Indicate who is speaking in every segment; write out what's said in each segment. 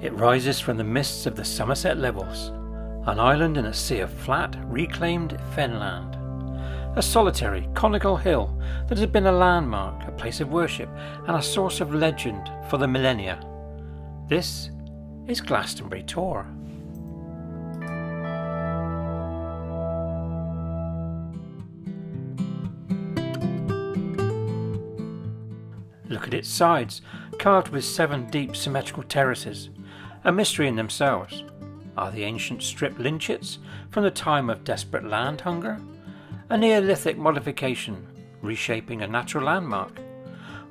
Speaker 1: It rises from the mists of the Somerset Levels, an island in a sea of flat, reclaimed fenland. A solitary, conical hill that has been a landmark, a place of worship, and a source of legend for the millennia. This is Glastonbury Tor. Look at its sides, carved with 7 deep symmetrical terraces, a mystery in themselves. Are the ancient strip lynchets from the time of desperate land hunger? A Neolithic modification, reshaping a natural landmark?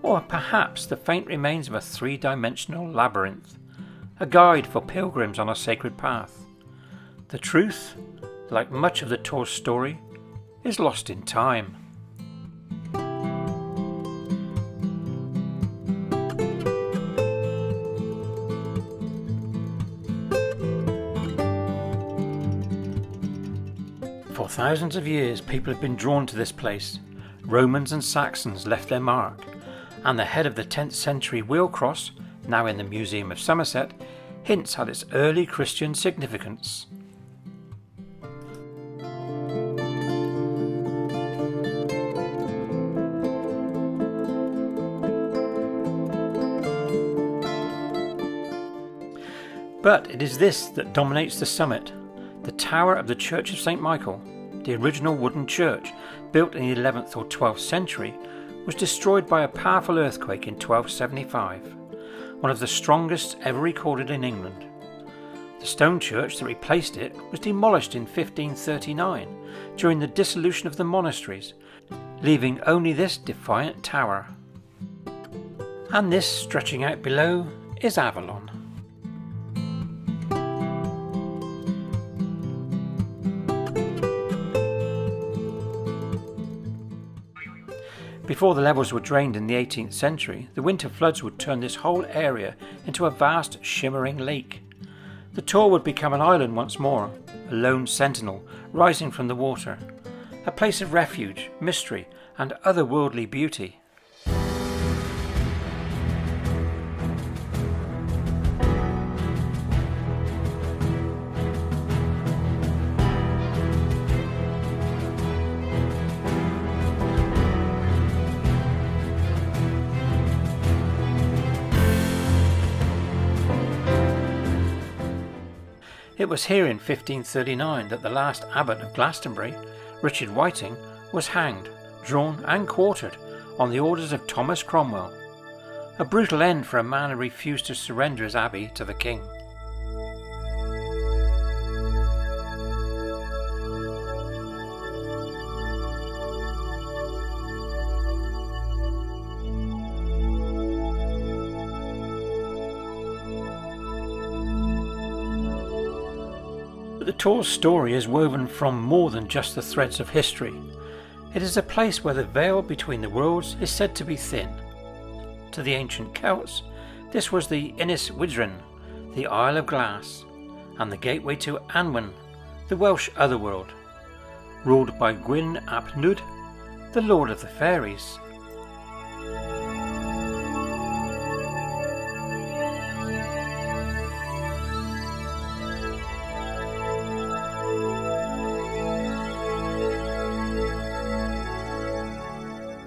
Speaker 1: Or perhaps the faint remains of a 3-dimensional labyrinth, a guide for pilgrims on a sacred path? The truth, like much of the Tor's story, is lost in time. For thousands of years people have been drawn to this place. Romans and Saxons left their mark, and the head of the 10th century wheel cross, now in the Museum of Somerset, hints at its early Christian significance. But it is this that dominates the summit. The tower of the Church of St. Michael, the original wooden church, built in the 11th or 12th century, was destroyed by a powerful earthquake in 1275, one of the strongest ever recorded in England. The stone church that replaced it was demolished in 1539 during the dissolution of the monasteries, leaving only this defiant tower. And this, stretching out below, is Avalon. Before the levels were drained in the 18th century, the winter floods would turn this whole area into a vast shimmering lake. The Tor would become an island once more, a lone sentinel rising from the water, a place of refuge, mystery, and otherworldly beauty. It was here in 1539 that the last Abbot of Glastonbury, Richard Whiting, was hanged, drawn and quartered on the orders of Thomas Cromwell. A brutal end for a man who refused to surrender his abbey to the king. But the Tor's story is woven from more than just the threads of history. It is a place where the veil between the worlds is said to be thin. To the ancient Celts, this was the Ynys Wydrin, the Isle of Glass, and the gateway to Annwn, the Welsh otherworld, ruled by Gwyn ap Nudd, the Lord of the Fairies.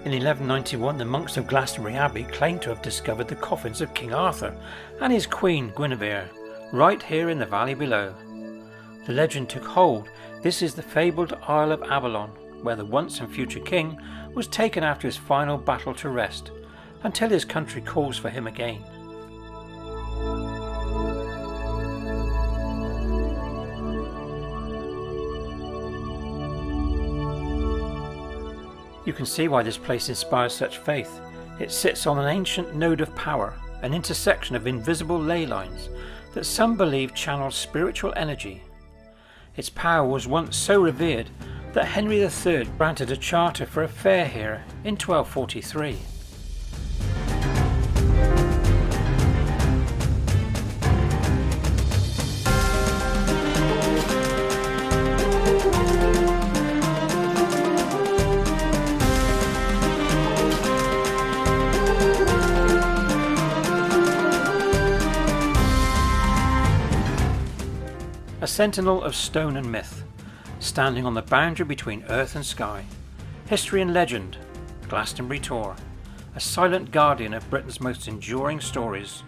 Speaker 1: In 1191, the monks of Glastonbury Abbey claimed to have discovered the coffins of King Arthur and his queen Guinevere, right here in the valley below. The legend took hold. This is the fabled Isle of Avalon, where the once and future king was taken after his final battle to rest, until his country calls for him again. You can see why this place inspires such faith. It sits on an ancient node of power, an intersection of invisible ley lines that some believe channels spiritual energy. Its power was once so revered that Henry III granted a charter for a fair here in 1243. a sentinel of stone and myth, standing on the boundary between earth and sky, history and legend, Glastonbury Tor, a silent guardian of Britain's most enduring stories.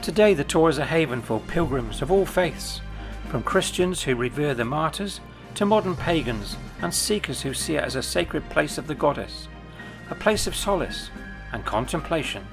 Speaker 1: Today the Tor is a haven for pilgrims of all faiths, from Christians who revere the martyrs to modern pagans and seekers who see it as a sacred place of the goddess, a place of solace and contemplation.